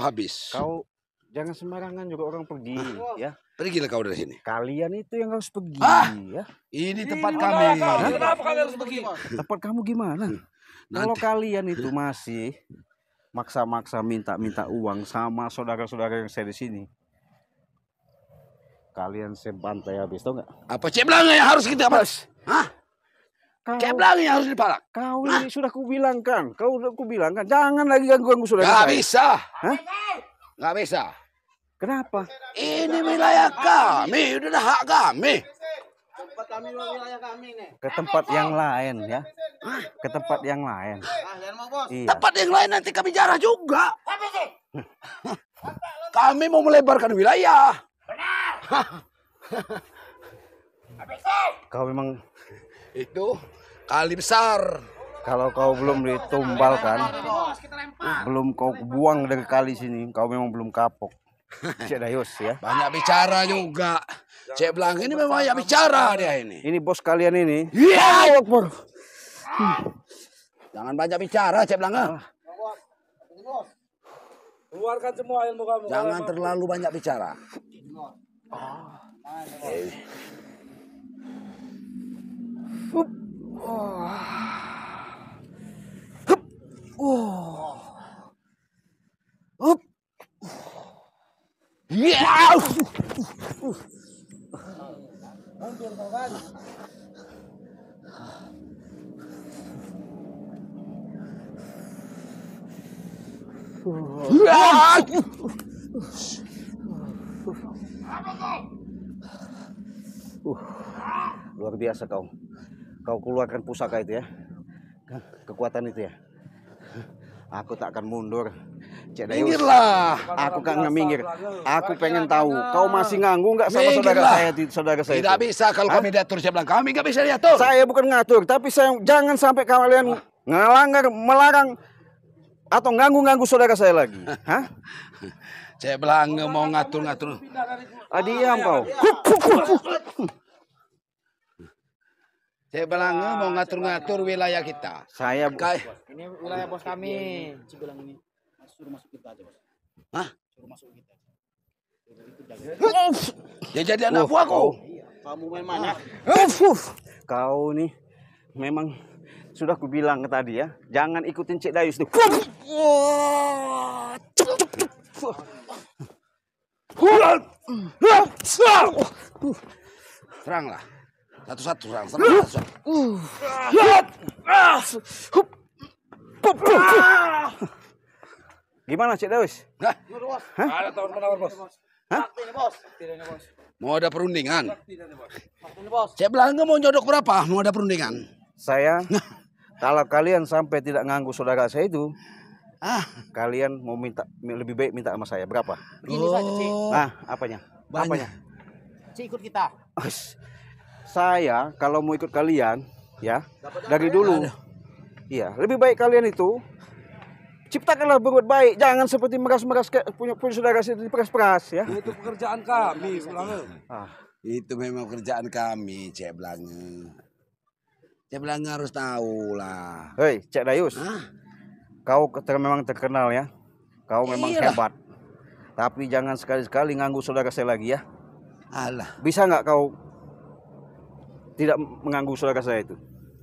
habis. Kau jangan sembarangan juga orang pergi, ya. Pergilah kau dari sini. Kalian itu yang harus pergi, ya. Ini tempat kami. Kenapa kalian harus pergi? Tempat kamu gimana? Kalau kalian itu masih maksa-maksa minta uang sama saudara-saudara yang saya di sini, kalian saya bantai habis, tau nggak? Apa Cek Belanga yang harus kita balas? Hah? Cek Belanga yang harus dipalak? Kau ini sudah kubilangkan, jangan lagi ganggu saudara saya. Gak bisa. Hah? Gak bisa. Kenapa? Ini wilayah kami, udah hak kami. Tempat kami wilayah kami nih. Ke tempat yang lain, ya. Ke tempat yang lain. Jangan mau bos. Iya. Tempat yang lain nanti kami jarah juga. Kami mau melebarkan wilayah. Kau memang, Itu kali besar. kalau kau belum ditumbalkan, belum kau buang dari kali sini, kau memang belum kapok. Cek Dayus, ya. Banyak bicara juga. Cek Belanga ini memang banyak bicara dia ini. Ini bos kalian ini. Iya. Allahu Akbar. Jangan banyak bicara Cek Belanga. Keluarkan semua ilmu kamu. Jangan terlalu banyak bicara. Ya. Luar biasa kau. Kau keluarkan pusaka itu, ya. Kekuatan itu, ya. Aku tak akan mundur. Cek Dayus. Minggirlah. Aku kan nggak minggir. Aku pengen tahu. Kau masih nganggu nggak sama saudara saya? Tidak itu? bisa kalau kami diatur Cek Belanga. Kami nggak bisa diatur. Saya bukan ngatur, tapi saya jangan sampai kalian melarang atau ganggu saudara saya lagi. Hah? Cek Belanga mau ngatur-ngatur. Diam kau. Cek Belanga mau ngatur-ngatur wilayah kita. Saya Ini wilayah bos kami. Cibilang ini. Suruh masuk kita aja, bos. Hah? Suruh masuk kita. Dia jadi anak buahku. Kamu main mana? Kau nih memang sudah kubilang tadi, ya, jangan ikutin Cek Dayus tuh. Seranglah. Satu-satu serang. Satu-satu. Gimana Cek Dayus? Hah? Ada tahun menawar, bos. Hah? Ini, bos. Tidak, bos. Mau ada perundingan. Ini, bos. Cek Belanga mau nyodok berapa? Mau ada perundingan. Saya, kalau kalian sampai tidak nganggu saudara saya itu, kalian mau lebih baik minta sama saya berapa? Ini saja, Cik. Apanya? Banyak. Apanya? Cik, ikut kita. Saya kalau mau ikut kalian, ya, dari dulu, iya, lebih baik kalian itu ciptakanlah berbuat baik, jangan seperti meras-meras punya saudara saya itu diperas-peras, ya. Itu pekerjaan kami, Belanga. Itu memang kerjaan kami, Cek Belanga. Cek Belanga harus tahu lah. Hei, Cek Dayus, kau memang terkenal, ya. Kau memang hebat. Tapi jangan sekali-sekali nganggu saudara saya lagi, ya. Alah, Bisa nggak kau tidak mengganggu saudara saya itu?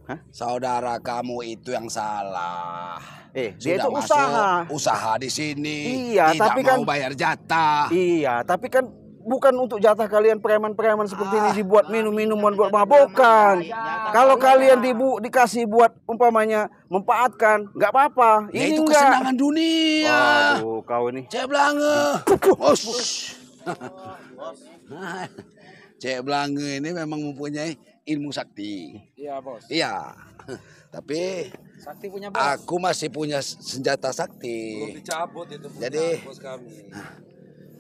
Hah? saudara kamu itu yang salah. Dia Sudah itu masuk usaha di sini. Iya, tidak tapi mau kan bayar jatah. Iya, tapi kan bukan untuk jatah kalian preman-preman seperti ini dibuat minum-minuman buat mabokan. Kalau kalian dikasih buat umpamanya mempaatkan, nggak apa-apa. Ya, Ini itu enggak. kesenangan dunia. Aduh, kau ini. Cek Belanga. Cek Belanga ini memang mempunyai ilmu sakti. Iya, bos. Iya. Tapi Sakti punya bos. aku masih punya senjata sakti. Belum dicabut itu. Jadi Bos kami.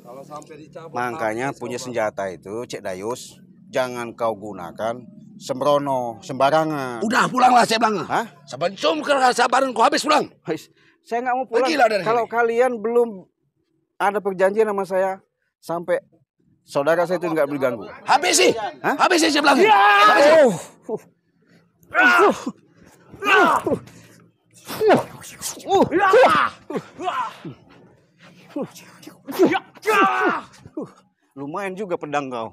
Kalau sampai dicabut. Makanya punya senjata itu, Cek Dayus, jangan kau gunakan sembrono, sembarangan. udah pulanglah Cek Belanga. Hah? Sabaran kau habis pulang. Saya nggak mau pulang. Pergilah dari Kalau sini. kalian belum ada perjanjian sama saya sampai saudara saya itu nggak diganggu. Habisi. Habisi Cek Belanga. Lumayan juga pedang kau.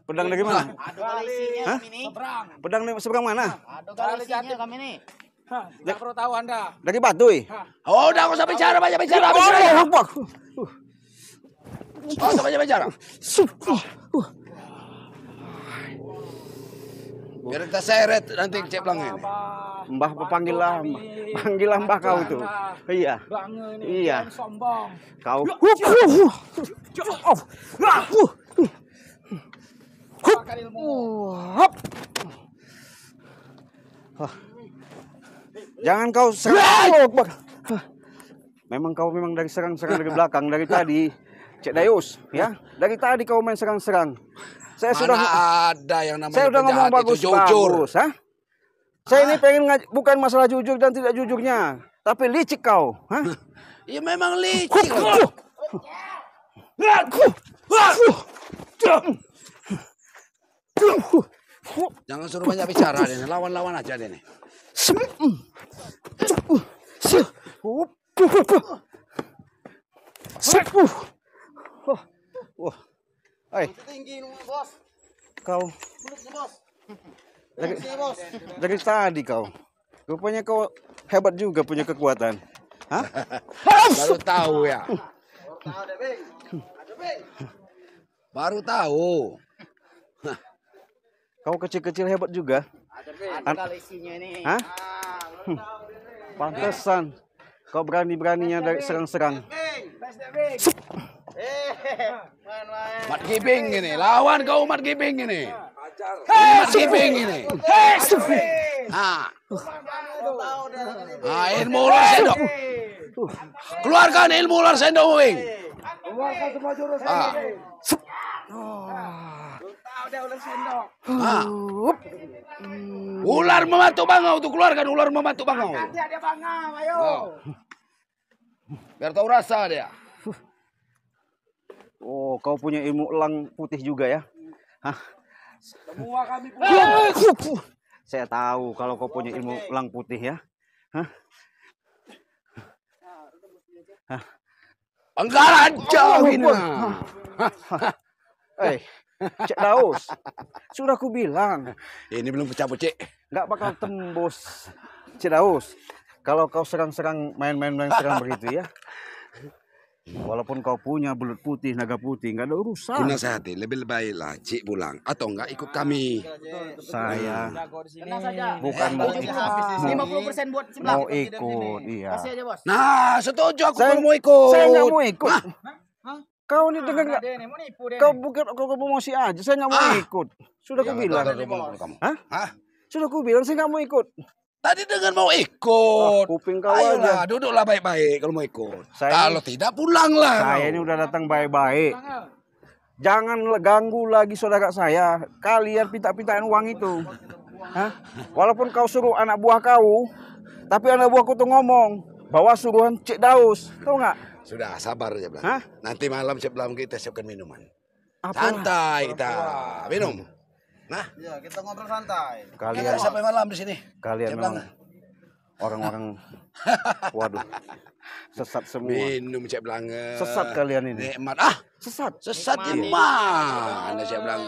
Pedang dari mana? Adu kali isinya Hah? kami nih. Seberang. Pedang dari seberang mana? Adu kali isinya kami nih. Tidak perlu tahu Anda. Dari Batuy. Oh, udah usah bicara, banyak bicara. Oh, apa? Oh, usah banyak bicara. Biar kita seret nanti cek belangnya. Mbah panggillah, panggillah mbah kau tuh. Iya. Iya. Sombong. Kau. Pakai ilmu. Jangan kau serang. Memang kau memang dari serang-serang dari belakang dari tadi. Cek Dayus, ya. Dari tadi kau main serang-serang. Saya Mana sudah ada yang namanya saya udah ngomong penjahat bagus, itu jujur. bagus, ha? Saya ini pengen bukan masalah jujur dan tidak jujurnya, tapi licik kau, ha? Ya memang licik. Jangan suruh banyak bicara deh, lawan-lawan aja deh nih. Wah, hai, Tinggi bos. kau Bos. dari tadi kau, rupanya kau hebat juga punya kekuatan, hah? Baru tahu ya. Baru tahu. Kau kecil-kecil hebat juga, Adu kali isinya nih. hah? Pantesan kau berani-beraninya dari serang-serang. Mat Gibing ini, lawan kau Mat Gibing ini. Mat Gibing ini. Ah. Ah, ilmu ular sendok. Keluarkan ilmu ular sendok, Wing. Keluarkan semua jurus. Ah. Ah. Ular membantu bangau tuh, keluarkan ular membantu bangau. Dia bangau, ayo. Oh. Biar tahu rasa dia. Oh, kau punya ilmu elang putih juga ya? Hah? Semua kami Saya tahu kalau kau punya ilmu elang putih ya. Hah? Penggalan jauh ini. Cek Daus, sudah ku bilang Ini belum pecah cek. nggak bakal tembus. Cek Daus, kalau kau serang-serang main-main serang begitu ya. Walaupun kau punya belut putih, naga putih, nggak ada urusan. Ku nasihati, lebih baiklah Cik pulang atau enggak ikut kami. Saya tenang saja. bukan mau Habis ikut. 50% buat sebelah. Mau ikut, iya. Kasih aja, Bos. Nah, setuju aku Saya kalau mau ikut. Saya nggak mau ikut. Hah? Kau ini dengar nggak? Dia nih mau nipu dia. Kau bukan kau promosi aja. Saya nggak mau ikut. Sudah ku bilang. Kamu. Hah? Hah? Sudah ku bilang saya nggak mau ikut. Tadi dengan mau ikut. Kuping kau Ayolah, aja. duduklah baik-baik kalau mau ikut. Saya- Kalau tidak pulanglah. Saya ini udah datang baik-baik. Jangan ganggu lagi saudara saya. Kalian pinta-pintain uang itu. Hah? Walaupun kau suruh anak buah kau, tapi anak buahku tuh ngomong bahwa suruhan Cik Daus. Tahu nggak? Sudah sabar aja Blang. Hah? Nanti malam sebelum kita siapkan minuman. Apa? Santai kita minum. Nah, Ya, kita ngobrol santai. kita Kalian sampai malam di sini. kalian Cik memang Blang. orang-orang waduh. Sesat semua. Minum Cik Blang. Sesat kalian ini. Nikmat. Ah, Sesat. sesat di mana Cik Blang?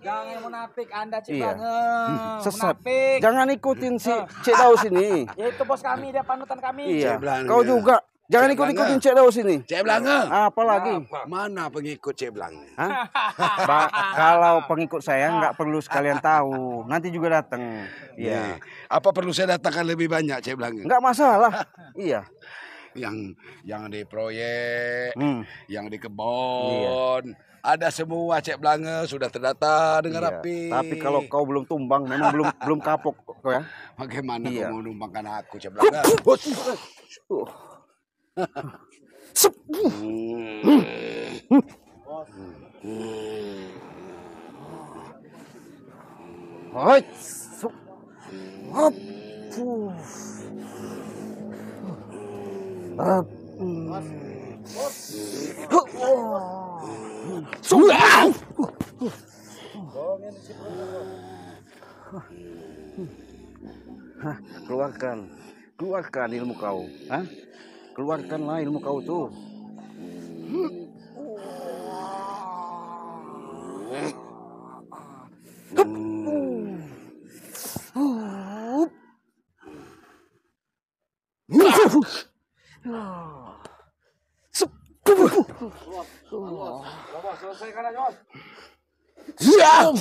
Jangan munafik Anda Cik Iya. Bang. Sesat. Munafik. Jangan ikutin si Cik Daus ini. Ya itu bos kami, dia panutan kami. Iya. Cik Blang. Kau juga. Jangan Cik Blang. ikut-ikutin Cik Daus ini. Cik Blang. Apalagi. Mana pengikut Cik Blang? Hah? Kalau pengikut saya nggak perlu sekalian tahu. Nanti juga datang. Iya. Apa perlu saya datangkan lebih banyak Cik Blang? Nggak masalah. Iya. Yang di proyek, Hmm. yang di kebun, ada semua Cik Blange sudah terdata dengan Iya. rapi. Tapi kalau kau belum tumbang, memang belum kapok kau ya. Bagaimana Iya. kau mau numpangkan aku Cik Blange? Sep. Hai. Sep. Hop. Fuh. Hop. Sudah. Keluarkan ilmu kau. Hah? Keluarkanlah ilmu kau tuh. Selesaikan aja, Bos. Siap.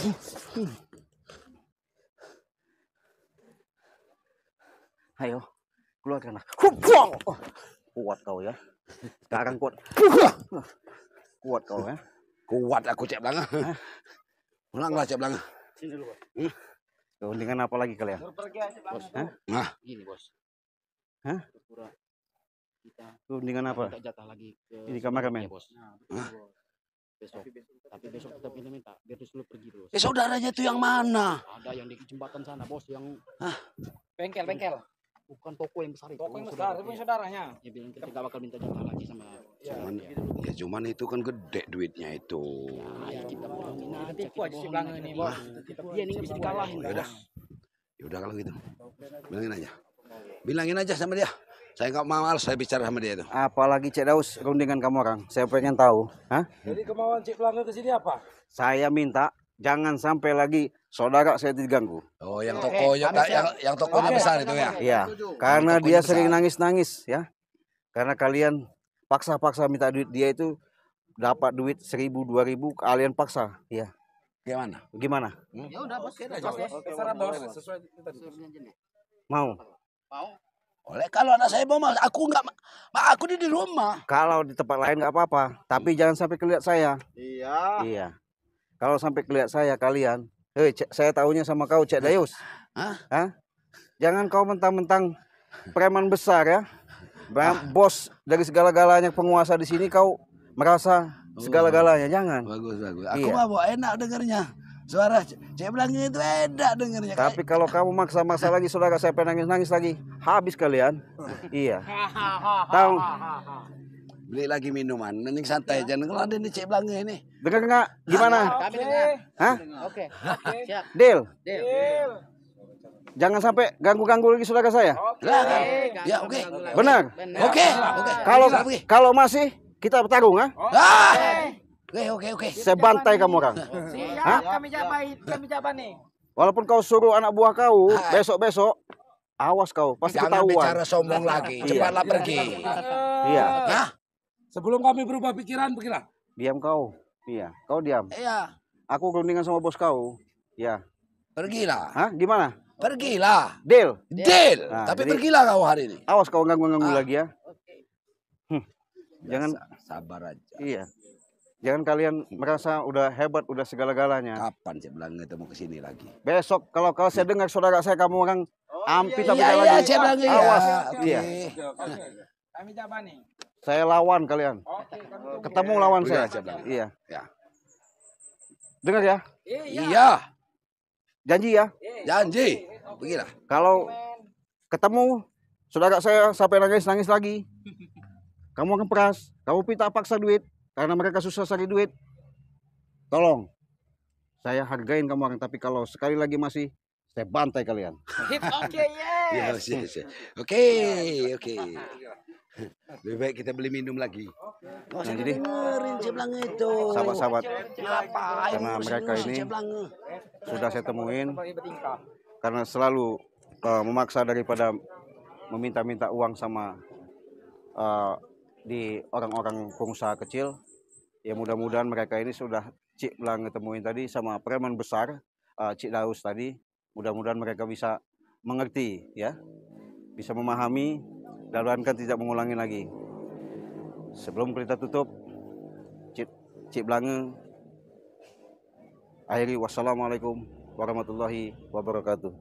Ayo, keluarkan. Kuat kau ya. Sekarang kuat. Kuat kau ya. Kuat aku Cek Blanga. Ulanglah Cek Blanga. Sini dulu, Bos. Kepentingan apa lagi kalian? Bos. Nah, Gini, Bos. Hah? Pura kita Kepentingan apa? minta jatah lagi ke Ini kameramen. ya, Bos. Besok. Tapi besok tetap ini minta biar dulu pergi terus. saudaranya itu yang mana? Ada yang di jembatan sana, Bos, yang Bengkel. bukan toko yang besar itu. Toko yang besar, itu saudaranya. Dia bilang kita nggak bakal minta jatah lagi sama Cuman dia. ya cuman itu kan gede duitnya itu. Ya, kita bohongin aja. Tipu aja si Blanga ini, Bos. Dia ini nggak bisa dikalahin, Ya udah. Bos. Ya udah kalau gitu. Bilangin aja. Bilangin aja sama dia. Saya nggak mau saya bicara sama dia itu. Apalagi Cek Daus, rundingan kamu orang. Saya pengen tahu. Hah? Jadi kemauan Cik Blanga ke sini apa? Saya minta jangan sampai lagi saudara saya diganggu. Oh, yang toko yang tokonya besar itu ya. Iya, karena dia sering nangis-nangis ya. Karena kalian paksa-paksa minta duit dia itu dapat duit 1.000 2.000 kalian paksa. Iya. Gimana? Gimana? Ya udah, Bos. Terserah, Bos. Sesuai kita. Mau? Oleh kalau anak saya mau aku nggak, aku di rumah. Kalau di tempat lain nggak apa-apa, tapi jangan sampai kelihatan saya. Iya. Iya. Kalau sampai kelihatan saya kalian, saya tahunya sama kau Cek Dayus. Hah? Jangan kau mentang-mentang preman besar ya. Bos dari segala-galanya penguasa di sini kau merasa segala-galanya, jangan. Bagus. Aku Iya. mah enak dengernya. Suara Cek Blanga itu enak dengernya. Tapi kalau kamu maksa-maksa lagi saudara saya nangis-nangis lagi, habis kalian. Iya. Tahu? Beli lagi minuman, mending santai jangan kalau ada di Cek Blanga ini. Dengar nggak? Gimana? Kami dengar. Hah? Oke. Siap. Deal. Deal. Jangan sampai ganggu-ganggu lagi saudara saya. Ya oke. Benar. Oke. Kalau masih kita bertarung, ha? Oke. Saya bantai kamu orang. Siap, kami jabat nih. Walaupun kau suruh anak buah kau besok-besok, awas kau, pasti Jangan ketahuan. bicara sombong lagi, cepatlah pergi. Iya. Hah? Sebelum kami berubah pikiran, pergilah. Diam kau. Iya, kau diam. Iya, Aku kerundingan sama bos kau. Ya. pergilah. Hah? Gimana? Pergilah. Deal. Deal. Nah, Tapi jadi- pergilah kau hari ini. Awas kau ganggu-ganggu lagi ya. Jangan. Sabar aja. Iya. Jangan kalian merasa udah hebat, udah segala-galanya. Kapan Cek Blanga itu mau kesini lagi? Besok kalau saya dengar saudara saya kamu orang ampit Iya, lagi. Cek Blanga ya. Awas. Oke. Iya. Kami jabat nih. Saya lawan kalian. Ketemu lawan Udah, saya. Cek Blanga. Iya. Ya. Dengar ya. Iya. Janji ya. Janji. Pergilah. Kalau ketemu saudara saya sampai nangis lagi. Kamu akan peras. Kamu minta paksa duit karena mereka susah cari duit. Tolong. Saya hargain kamu orang, tapi kalau sekali lagi masih saya bantai kalian. Oke, yes. Yes. Oke. Lebih baik kita beli minum lagi. Nggak usah jadi dengerin Cek Blanga itu. sahabat-sahabat, Ngapain karena ngurusin mereka ngurusin ini Cek Blanga? sudah saya temuin karena selalu memaksa daripada meminta-minta uang sama di orang-orang pengusaha kecil. Ya mudah-mudahan mereka ini sudah Cik Blanga temuin tadi sama preman besar Cik Daus tadi. Mudah-mudahan mereka bisa mengerti ya, bisa memahami dan kan tidak mengulangi lagi. Sebelum kita tutup, Cik Blanga akhiri wassalamualaikum warahmatullahi wabarakatuh.